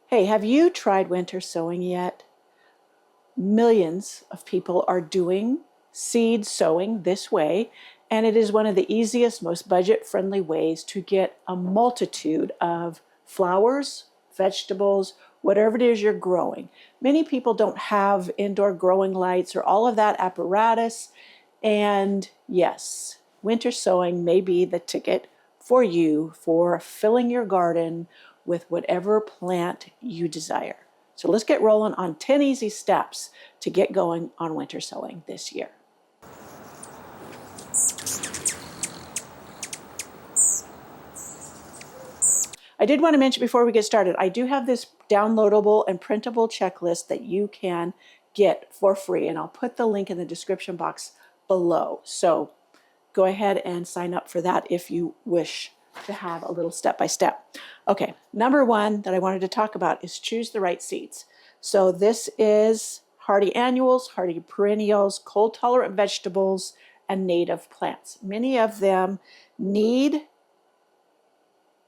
Hey, have you tried winter sowing yet? Millions of people are doing seed sowing this way, and it is one of the easiest, most budget-friendly ways to get a multitude of flowers, vegetables, whatever it is you're growing. Many people don't have indoor growing lights or all of that apparatus, and yes, winter sowing may be the ticket for you for filling your garden with whatever plant you desire. So let's get rolling on 10 easy steps to get going on winter sowing this year. I did want to mention before we get started, I do have this downloadable and printable checklist that you can get for free, and I'll put the link in the description box below. So go ahead and sign up for that if you wish to have a little step-by-step. Okay, number one that I wanted to talk about is choose the right seeds. So this is hardy annuals, hardy perennials, cold-tolerant vegetables, and native plants. Many of them need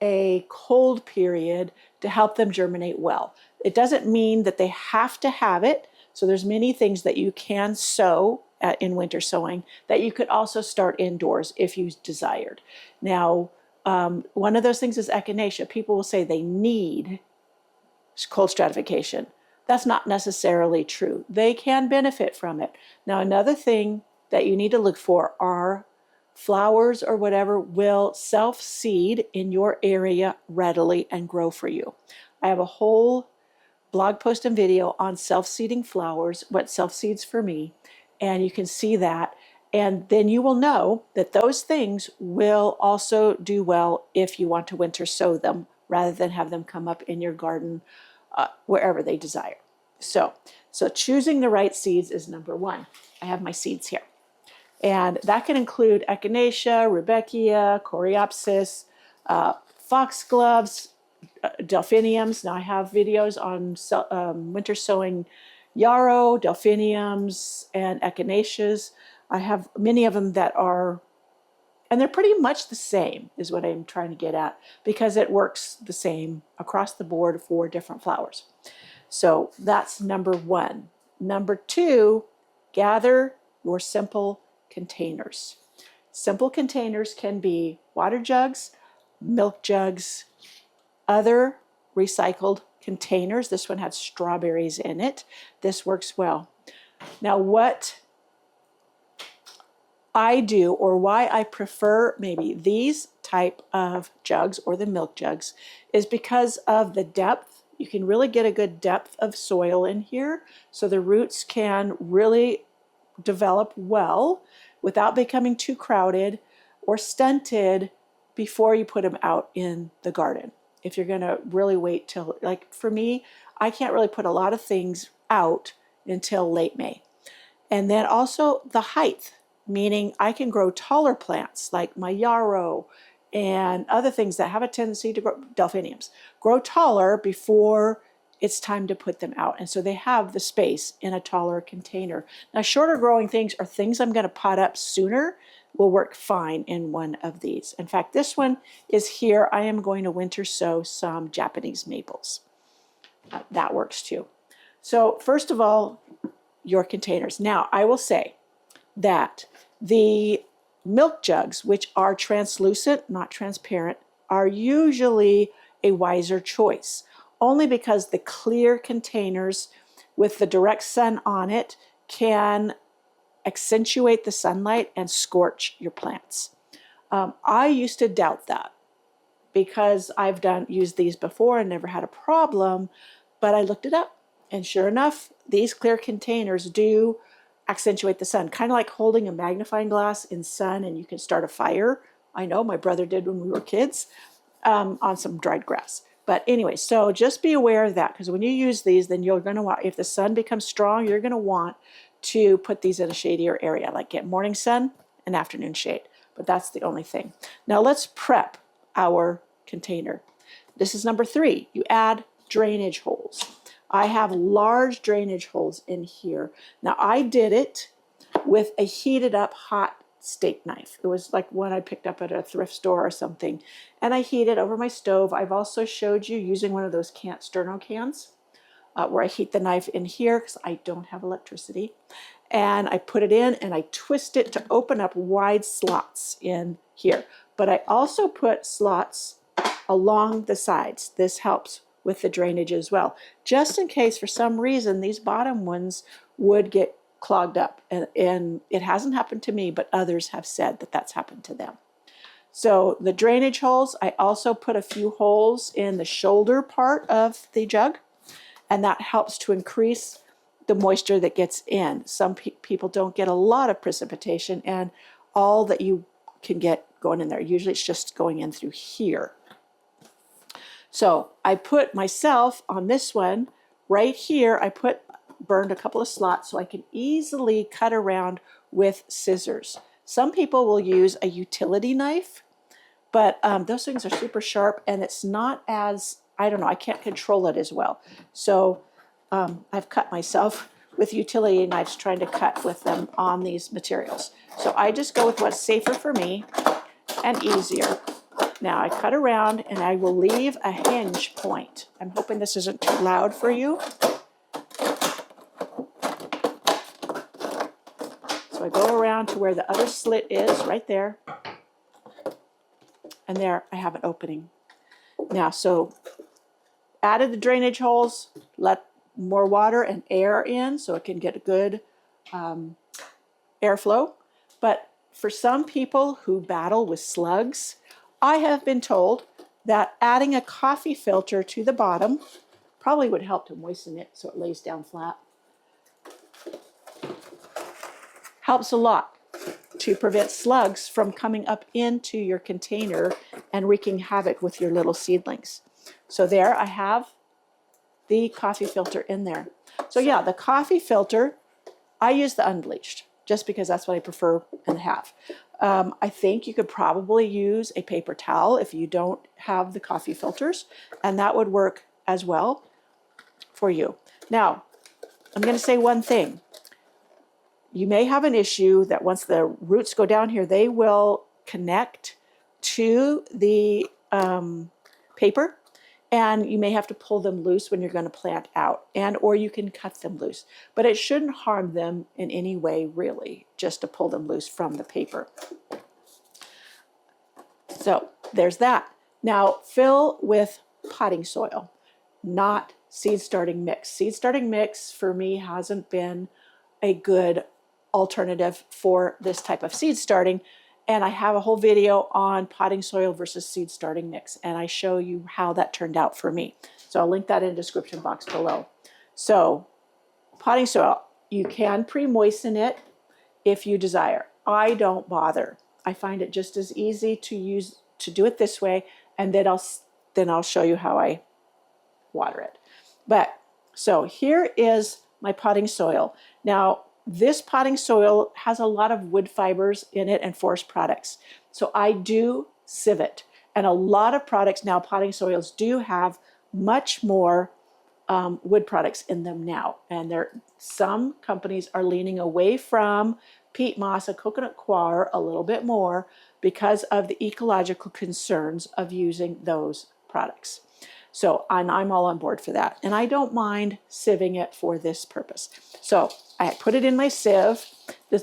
a cold period to help them germinate well. It doesn't mean that they have to have it. So there's many things that you can sow in winter sowing that you could also start indoors if you desired. Now, one of those things is echinacea. People will say they need cold stratification. That's not necessarily true. They can benefit from it. Now, another thing that you need to look for are flowers or whatever will self-seed in your area readily and grow for you. I have a whole blog post and video on self-seeding flowers, what self-seeds for me, and you can see that. And then you will know that those things will also do well if you want to winter sow them rather than have them come up in your garden wherever they desire. So choosing the right seeds is number one. I have my seeds here. And that can include echinacea, rudbeckia, coreopsis, foxgloves, delphiniums. Now I have videos on winter sowing yarrow, delphiniums, and echinaceas. I have many of them that are, and they're pretty much the same is what I'm trying to get at, because it works the same across the board for different flowers. So that's number one. Number two, gather your simple containers. Simple containers can be water jugs, milk jugs, other recycled containers. This one had strawberries in it. This works well. Now, what I do, or why I prefer maybe these type of jugs or the milk jugs, is because of the depth. You can really get a good depth of soil in here, so the roots can really develop well without becoming too crowded or stunted before you put them out in the garden. If you're going to really wait till, like for me, I can't really put a lot of things out until late May. And then also the height, meaning I can grow taller plants like my yarrow and other things that have a tendency to grow, delphiniums, grow taller before it's time to put them out. And so they have the space in a taller container. Now, shorter growing things or things I'm going to pot up sooner will work fine in one of these. In fact, this one is here. I am going to winter sow some Japanese maples. That works too. So first of all, your containers. Now, I will say that the milk jugs, which are translucent, not transparent, are usually a wiser choice, only because the clear containers with the direct sun on it can accentuate the sunlight and scorch your plants. I used to doubt that because I've used these before and never had a problem, but I looked it up, and sure enough, these clear containers do accentuate the sun, kind of like holding a magnifying glass in sun and you can start a fire. I know my brother did when we were kids on some dried grass. But anyway, so just be aware of that, because when you use these, then you're going to want, if the sun becomes strong, you're going to want to put these in a shadier area, like get morning sun and afternoon shade. But that's the only thing. Now let's prep our container. This is number three. You add drainage holes. I have large drainage holes in here. Now I did it with a heated up hot steak knife. It was like one I picked up at a thrift store or something. And I heat it over my stove. I've also showed you using one of those sterno cans where I heat the knife in here because I don't have electricity. And I put it in and I twist it to open up wide slots in here. But I also put slots along the sides. This helps with the drainage as well, just in case for some reason these bottom ones would get clogged up. And it hasn't happened to me, but others have said that that's happened to them. So the drainage holes, I also put a few holes in the shoulder part of the jug, and that helps to increase the moisture that gets in. Some people don't get a lot of precipitation, and all that you can get going in there, usually it's just going in through here. So I put myself on this one right here. I burned a couple of slots so I can easily cut around with scissors. Some people will use a utility knife, but those things are super sharp, and it's not as, I don't know, I can't control it as well. So I've cut myself with utility knives trying to cut with them on these materials. So I just go with what's safer for me and easier. Now I cut around and I will leave a hinge point. I'm hoping this isn't too loud for you. So I go around to where the other slit is, right there. And there I have an opening. Now, so added the drainage holes, let more water and air in so it can get a good airflow. But for some people who battle with slugs, I have been told that adding a coffee filter to the bottom probably would help to moisten it so it lays down flat. Helps a lot to prevent slugs from coming up into your container and wreaking havoc with your little seedlings. So there I have the coffee filter in there. So yeah, the coffee filter, I use the unbleached just because that's what I prefer and have. I think you could probably use a paper towel if you don't have the coffee filters, and that would work as well for you. Now, I'm going to say one thing. You may have an issue that once the roots go down here, they will connect to the paper, and you may have to pull them loose when you're going to plant out, or you can cut them loose. But it shouldn't harm them in any way, really, just to pull them loose from the paper. So there's that. Now fill with potting soil, not seed starting mix. Seed starting mix for me hasn't been a good alternative for this type of seed starting. And I have a whole video on potting soil versus seed starting mix, and I show you how that turned out for me. So I'll link that in the description box below. So potting soil, you can pre-moisten it if you desire. I don't bother. I find it just as easy to do it this way, and then I'll show you how I water it. But so here is my potting soil. Now, this potting soil has a lot of wood fibers in it and forest products. So I do sieve it. And a lot of products now, potting soils do have much more wood products in them now. And some companies are leaning away from peat moss and coconut coir a little bit more because of the ecological concerns of using those products. So, and I'm all on board for that. And I don't mind sieving it for this purpose. So I put it in my sieve.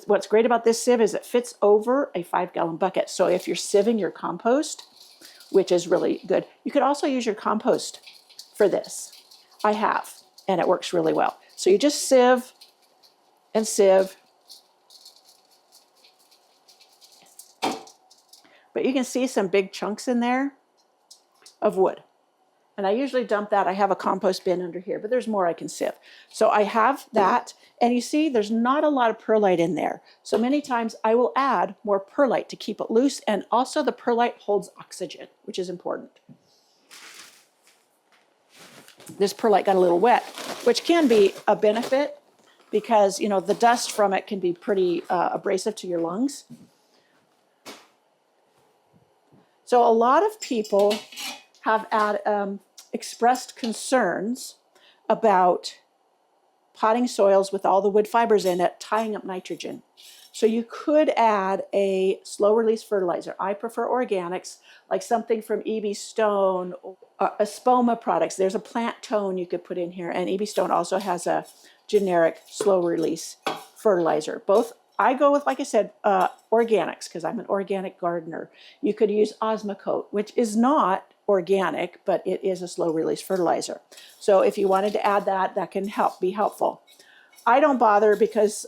What's great about this sieve is it fits over a 5-gallon bucket. So if you're sieving your compost, which is really good, you could also use your compost for this. I have, and it works really well. So you just sieve and sieve. But you can see some big chunks in there of wood. And I usually dump that. I have a compost bin under here, but there's more I can sieve. So I have that. And you see, there's not a lot of perlite in there. So many times I will add more perlite to keep it loose. And also the perlite holds oxygen, which is important. This perlite got a little wet, which can be a benefit because, you know, the dust from it can be pretty abrasive to your lungs. So a lot of people have expressed concerns about potting soils with all the wood fibers in it tying up nitrogen. So you could add a slow release fertilizer. I prefer organics, like something from EB Stone, Espoma products. There's a plant tone you could put in here, and EB Stone also has a generic slow release fertilizer. Both, I go with, like I said, organics, because I'm an organic gardener. You could use Osmocote, which is not organic, but it is a slow release fertilizer. So if you wanted to add that, that can be helpful. I don't bother because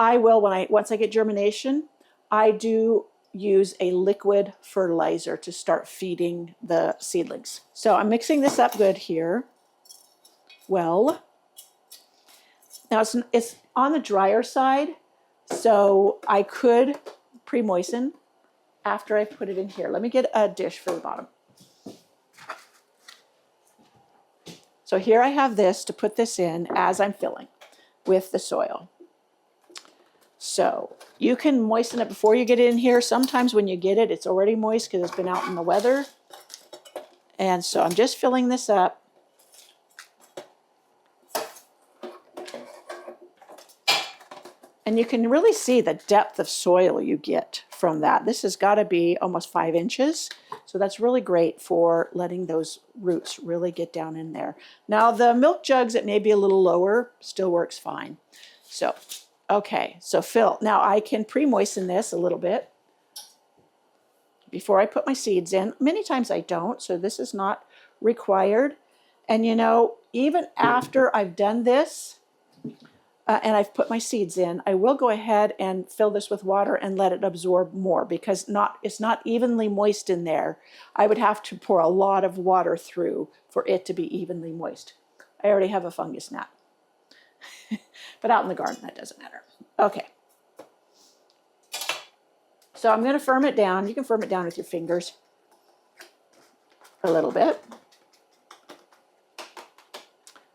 I will, once I get germination, I do use a liquid fertilizer to start feeding the seedlings. So I'm mixing this up good here. Well, now it's on the drier side, so I could pre-moisten after I put it in here. Let me get a dish for the bottom. So here I have this to put this in as I'm filling with the soil. So you can moisten it before you get it in here. Sometimes when you get it, it's already moist because it's been out in the weather. And so I'm just filling this up. And you can really see the depth of soil you get from that. This has got to be almost 5 inches. So that's really great for letting those roots really get down in there. Now the milk jugs, it may be a little lower, still works fine. So, okay, so fill. Now I can pre-moisten this a little bit before I put my seeds in. Many times I don't, so this is not required. And you know, even after I've done this, and I've put my seeds in, I will go ahead and fill this with water and let it absorb more because it's not evenly moist in there. I would have to pour a lot of water through for it to be evenly moist. I already have a fungus gnat. But out in the garden, that doesn't matter. Okay. So I'm going to firm it down. You can firm it down with your fingers a little bit.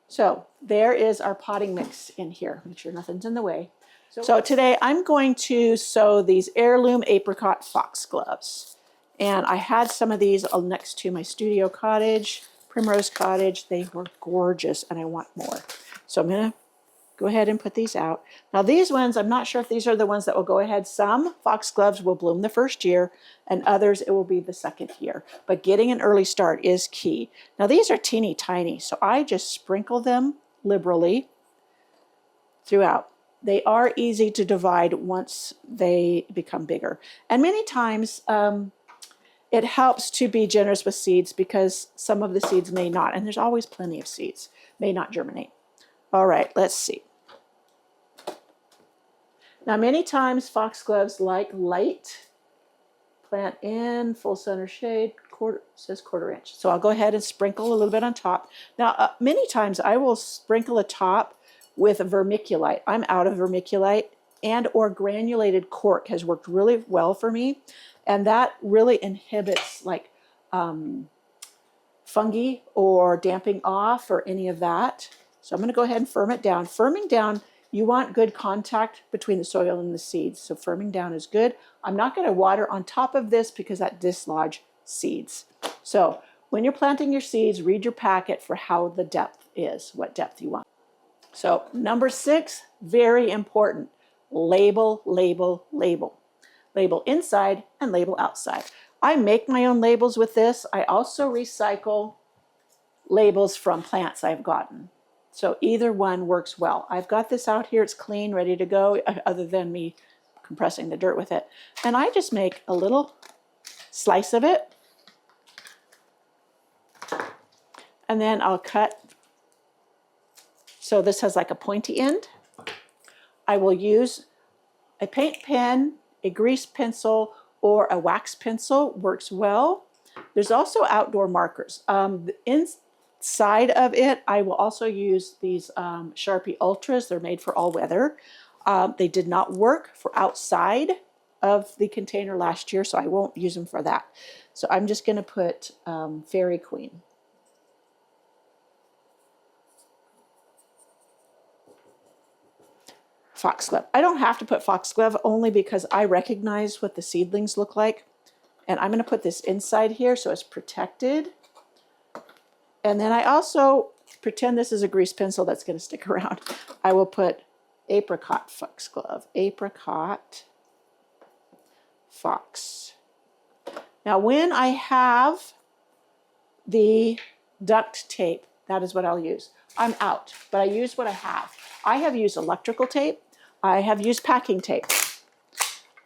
So there is our potting mix in here. Make sure nothing's in the way. So today I'm going to sew these heirloom apricot foxgloves. And I had some of these next to my studio cottage, primrose cottage. They were gorgeous and I want more. So I'm going to go ahead and put these out. Now these ones, I'm not sure if these are the ones that will go ahead. Some foxgloves will bloom the first year and others it will be the second year. But getting an early start is key. Now these are teeny tiny, so I just sprinkle them liberally throughout. They are easy to divide once they become bigger. And many times it helps to be generous with seeds because some of the seeds may not, and there's always plenty of seeds, may not germinate. All right, let's see. Now, many times foxgloves like light. Plant in, full center shade, says quarter inch. So I'll go ahead and sprinkle a little bit on top. Now, many times I will sprinkle a top with vermiculite. I'm out of vermiculite, and or granulated cork has worked really well for me. And that really inhibits like fungi or damping off or any of that. So I'm going to go ahead and firm it down. Firming down, you want good contact between the soil and the seeds. So firming down is good. I'm not going to water on top of this because that dislodges seeds. So when you're planting your seeds, read your packet for how the depth is, what depth you want. So number 6, very important. Label, label, label. Label inside and label outside. I make my own labels with this. I also recycle labels from plants I've gotten. So either one works well. I've got this out here. It's clean, ready to go, other than me compressing the dirt with it. And I just make a little slice of it. And then I'll cut. So this has like a pointy end. I will use a paint pen, a grease pencil, or a wax pencil. Works well. There's also outdoor markers. Inside of it, I will also use these Sharpie Ultras. They're made for all weather. They did not work for outside of the container last year, so I won't use them for that. So I'm just going to put Fairy Queen. Foxglove. I don't have to put foxglove only because I recognize what the seedlings look like. And I'm going to put this inside here so it's protected. And then I also pretend this is a grease pencil that's going to stick around. I will put apricot foxglove, apricot fox. Now when I have the duct tape, that is what I'll use. I'm out, but I use what I have. I have used electrical tape. I have used packing tape.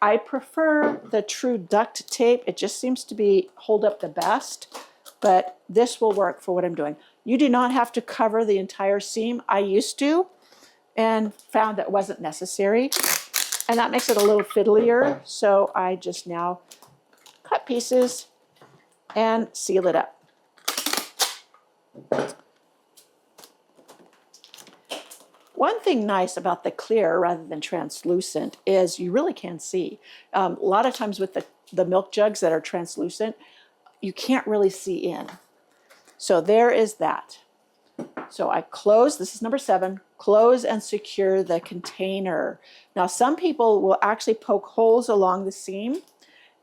I prefer the true duct tape. It just seems to be hold up the best, but this will work for what I'm doing. You do not have to cover the entire seam. I used to and found that wasn't necessary. And that makes it a little fiddlier. So I just now cut pieces and seal it up. One thing nice about the clear rather than translucent is you really can see. A lot of times with the milk jugs that are translucent, you can't really see in. So there is that. So I close, this is number 7, close and secure the container. Now some people will actually poke holes along the seam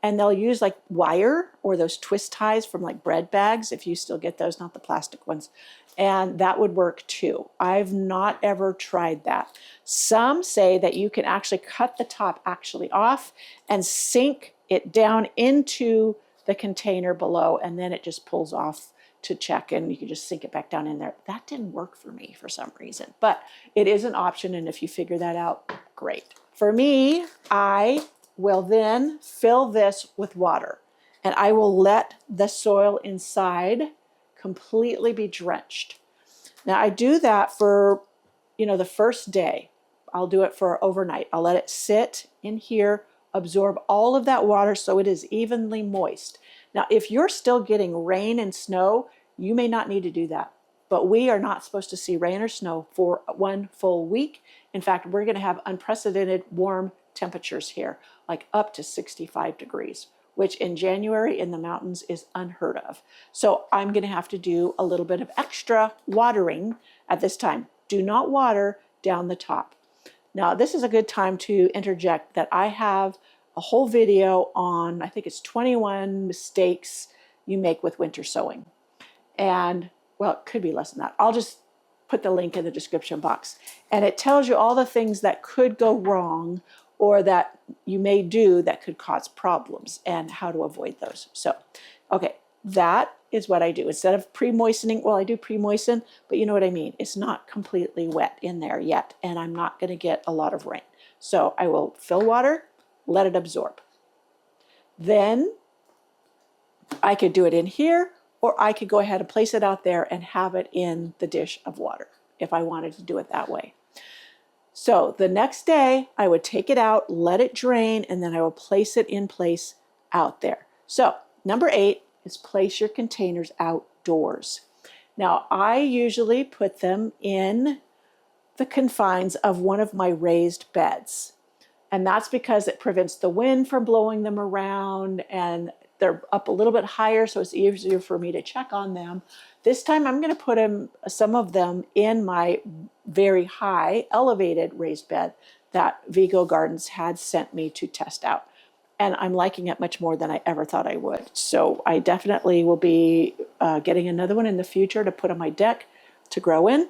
and they'll use like wire or those twist ties from like bread bags, if you still get those, not the plastic ones. And that would work too. I've not ever tried that. Some say that you can actually cut the top actually off and sink it down into the container below, and then it just pulls off to check and you can just sink it back down in there. That didn't work for me for some reason, but it is an option, and if you figure that out, great. For me, I will then fill this with water, and I will let the soil inside completely be drenched. Now I do that for, the first day. I'll do it for overnight. I'll let it sit in here, absorb all of that water so it is evenly moist. Now, if you're still getting rain and snow, you may not need to do that. But we are not supposed to see rain or snow for 1 full week. In fact, we're going to have unprecedented warm temperatures here, like up to 65 degrees, which in January in the mountains is unheard of. So I'm going to have to do a little bit of extra watering at this time. Do not water down the top. Now, this is a good time to interject that I have a whole video on, I think it's 21 mistakes you make with winter sowing. And, well, it could be less than that. I'll just put the link in the description box. And it tells you all the things that could go wrong or that you may do that could cause problems and how to avoid those. So, okay, that is what I do. Instead of pre-moistening, well, I do pre-moisten, but you know what I mean. It's not completely wet in there yet, and I'm not going to get a lot of rain. So I will fill water, let it absorb. Then I could do it in here, or I could go ahead and place it out there and have it in the dish of water if I wanted to do it that way. So the next day I would take it out, let it drain, and then I will place it in place out there. So number 8 is place your containers outdoors. Now I usually put them in the confines of one of my raised beds. And that's because it prevents the wind from blowing them around, and they're up a little bit higher, so it's easier for me to check on them. This time I'm going to put some of them in my very high elevated raised bed that Vigo Gardens had sent me to test out. And I'm liking it much more than I ever thought I would. So I definitely will be getting another one in the future to put on my deck to grow in.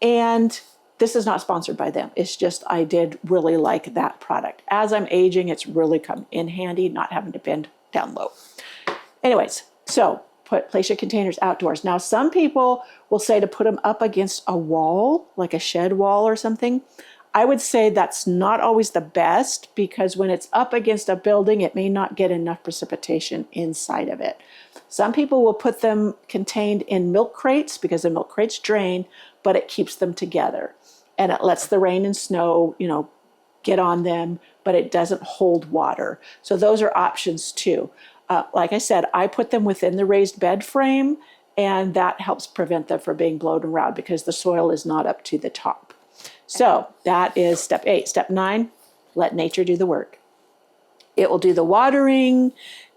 And this is not sponsored by them. It's just I did really like that product. As I'm aging, it's really come in handy, not having to bend down low. Anyways, so place your containers outdoors. Now, some people will say to put them up against a wall, like a shed wall or something. I would say that's not always the best, because when it's up against a building, it may not get enough precipitation inside of it. Some people will put them contained in milk crates because the milk crates drain, but it keeps them together. And it lets the rain and snow, get on them, but it doesn't hold water. So those are options too. Like I said, I put them within the raised bed frame, and that helps prevent them from being blown around because the soil is not up to the top. So that is step 8. Step 9, let nature do the work. It will do the watering.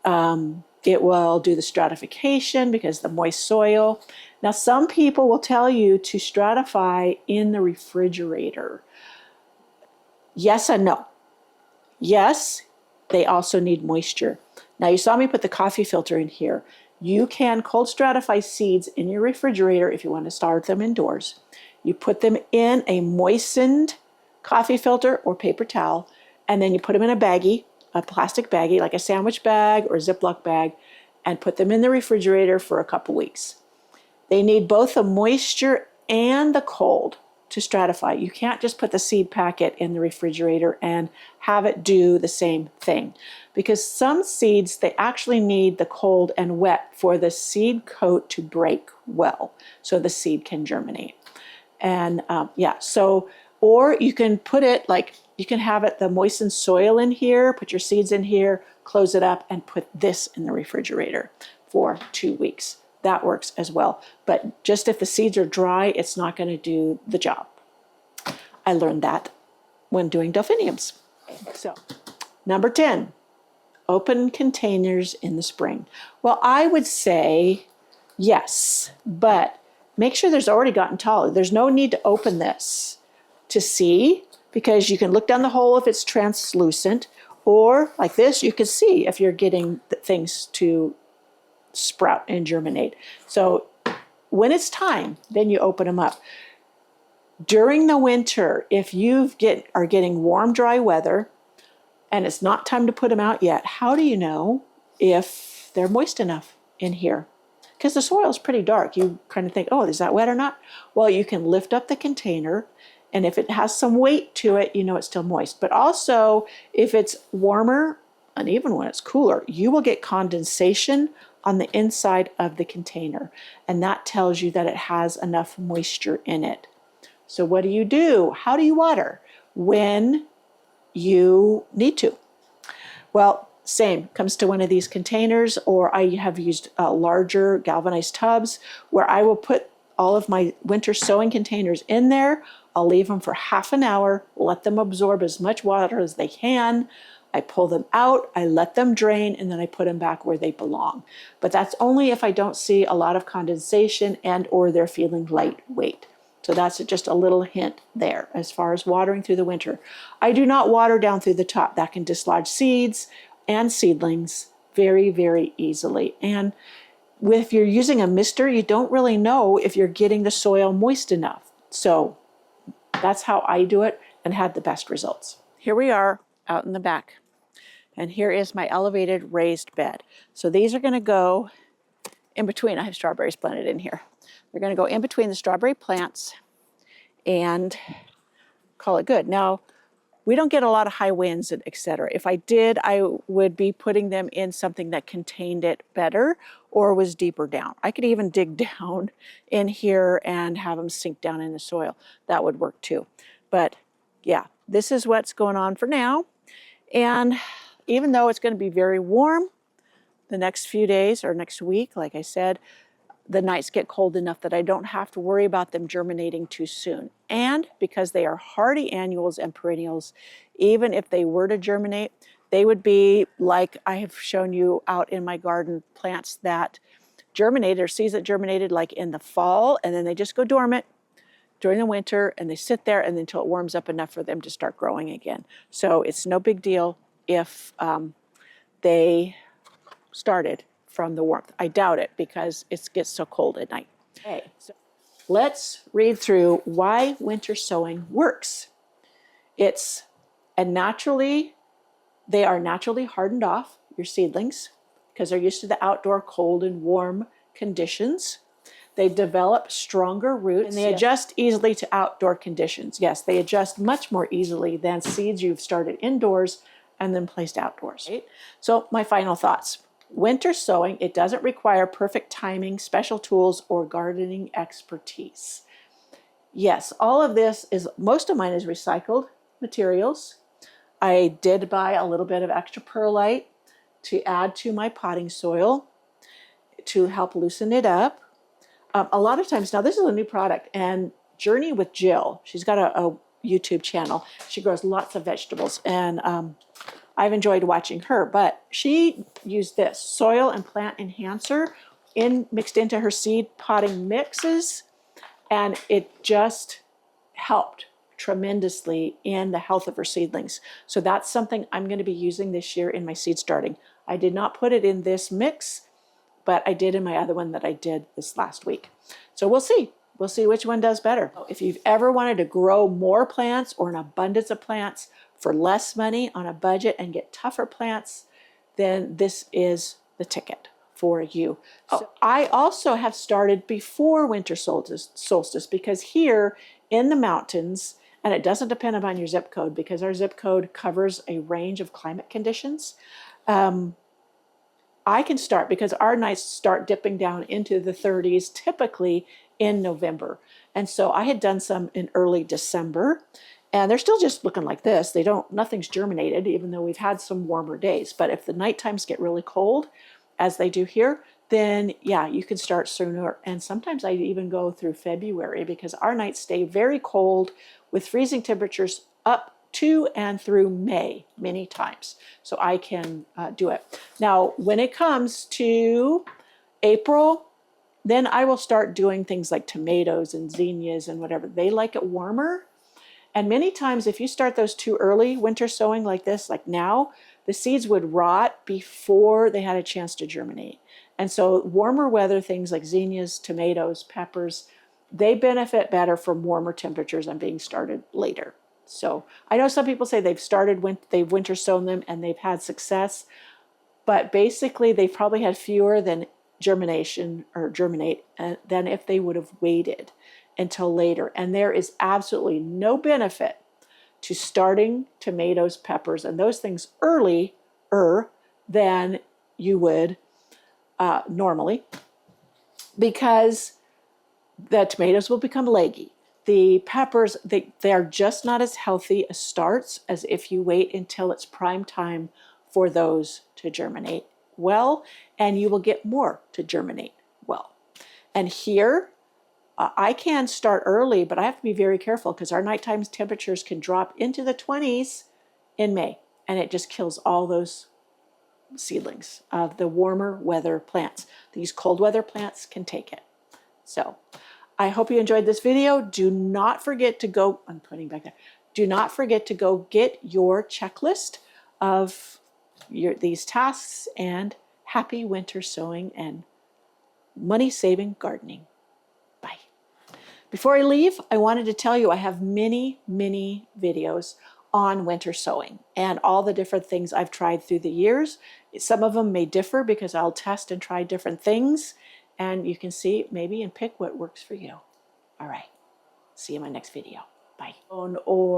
It will do the stratification because the moist soil. Now, some people will tell you to stratify in the refrigerator. Yes and no. Yes, they also need moisture. Now, you saw me put the coffee filter in here. You can cold stratify seeds in your refrigerator if you want to start them indoors. You put them in a moistened coffee filter or paper towel, and then you put them in a baggie, a plastic baggie, like a sandwich bag or a Ziploc bag, and put them in the refrigerator for a couple weeks. They need both the moisture and the cold to stratify. You can't just put the seed packet in the refrigerator and have it do the same thing, because some seeds, they actually need the cold and wet for the seed coat to break well so the seed can germinate. And yeah, so, or you can put it like, you can have it the moistened soil in here, put your seeds in here, close it up, and put this in the refrigerator for 2 weeks. That works as well. But just if the seeds are dry, it's not going to do the job. I learned that when doing delphiniums. So, number 10, open containers in the spring. Well, I would say yes, but make sure there's already gotten taller. There's no need to open this to see, because you can look down the hole if it's translucent, or like this, you can see if you're getting things to sprout and germinate. So when it's time, then you open them up. During the winter, if you are getting warm, dry weather, and it's not time to put them out yet, how do you know if they're moist enough in here? Because the soil is pretty dark. You kind of think, oh, is that wet or not? Well, you can lift up the container, and if it has some weight to it, you know it's still moist. But also, if it's warmer, and even when it's cooler, you will get condensation on the inside of the container, and that tells you that it has enough moisture in it. So what do? How do you water? When you need to. Well, same, comes to one of these containers, or I have used larger galvanized tubs where I will put all of my winter sowing containers in there. I'll leave them for half an hour, let them absorb as much water as they can. I pull them out, I let them drain, and then I put them back where they belong. But that's only if I don't see a lot of condensation and or they're feeling lightweight. So that's just a little hint there as far as watering through the winter. I do not water down through the top. That can dislodge seeds and seedlings very, very easily. And if you're using a mister, you don't really know if you're getting the soil moist enough. So that's how I do it and had the best results. Here we are out in the back. And here is my elevated raised bed. So these are going to go in between. I have strawberries planted in here. They're going to go in between the strawberry plants and call it good. Now, we don't get a lot of high winds, etc. If I did, I would be putting them in something that contained it better or was deeper down. I could even dig down in here and have them sink down in the soil. That would work too. But yeah, this is what's going on for now. And even though it's going to be very warm the next few days or next week, like I said, the nights get cold enough that I don't have to worry about them germinating too soon. And because they are hardy annuals and perennials, even if they were to germinate, they would be like I have shown you out in my garden, plants that germinated or seeds that germinated like in the fall, and then they just go dormant during the winter, and they sit there and until it warms up enough for them to start growing again. So it's no big deal if they started from the warmth. I doubt it because it gets so cold at night. Okay, so let's read through why winter sowing works. They are naturally hardened off, your seedlings, because they're used to the outdoor cold and warm conditions. They develop stronger roots, and they adjust easily to outdoor conditions. Yes, they adjust much more easily than seeds you've started indoors and then placed outdoors. Right? So my final thoughts. Winter sowing, it doesn't require perfect timing, special tools, or gardening expertise. Yes, all of this most of mine is recycled materials. I did buy a little bit of extra perlite to add to my potting soil to help loosen it up. A lot of times, now this is a new product, and Journey with Jill, she's got a YouTube channel. She grows lots of vegetables, and I've enjoyed watching her, but she used this soil and plant enhancer mixed into her seed potting mixes, and it just helped tremendously in the health of her seedlings. So that's something I'm going to be using this year in my seed starting. I did not put it in this mix, but I did in my other one that I did this last week. So we'll see. we'll see which one does better. If you've ever wanted to grow more plants or an abundance of plants for less money on a budget and get tougher plants, then this is the ticket for you. Oh, I also have started before winter solstice because here in the mountains, and it doesn't depend upon your zip code because our zip code covers a range of climate conditions. I can start because our nights start dipping down into the 30s typically in November. And so I had done some in early December, and they're still just looking like this. Nothing's germinated, even though we've had some warmer days. But if the night times get really cold, as they do here, then yeah, you can start sooner. And sometimes I even go through February because our nights stay very cold with freezing temperatures up to and through May many times. So I can do it. Now, when it comes to April, then I will start doing things like tomatoes and zinnias and whatever. They like it warmer. And many times if you start those too early, winter sowing like this, like now, the seeds would rot before they had a chance to germinate. And so warmer weather, things like zinnias, tomatoes, peppers, they benefit better from warmer temperatures and being started later. So I know some people say they've winter sown them and they've had success, but basically they've probably had fewer than germinate than if they would have waited until later. And there is absolutely no benefit to starting tomatoes, peppers, and those things earlier than you would normally, because the tomatoes will become leggy. The peppers, they are just not as healthy as starts as if you wait until it's prime time for those to germinate well, and you will get more to germinate well. And here, I can start early, but I have to be very careful because our nighttime temperatures can drop into the 20s in May, and it just kills all those seedlings of the warmer weather plants. These cold weather plants can take it. So I hope you enjoyed this video. Do not forget to go, I'm putting back there, do not forget to go get your checklist of these tasks, and happy winter sowing and money-saving gardening. Bye. Before I leave, I wanted to tell you I have many, many videos on winter sowing and all the different things I've tried through the years. Some of them may differ because I'll test and try different things, and you can see maybe and pick what works for you. All right. See you in my next video. Bye. Or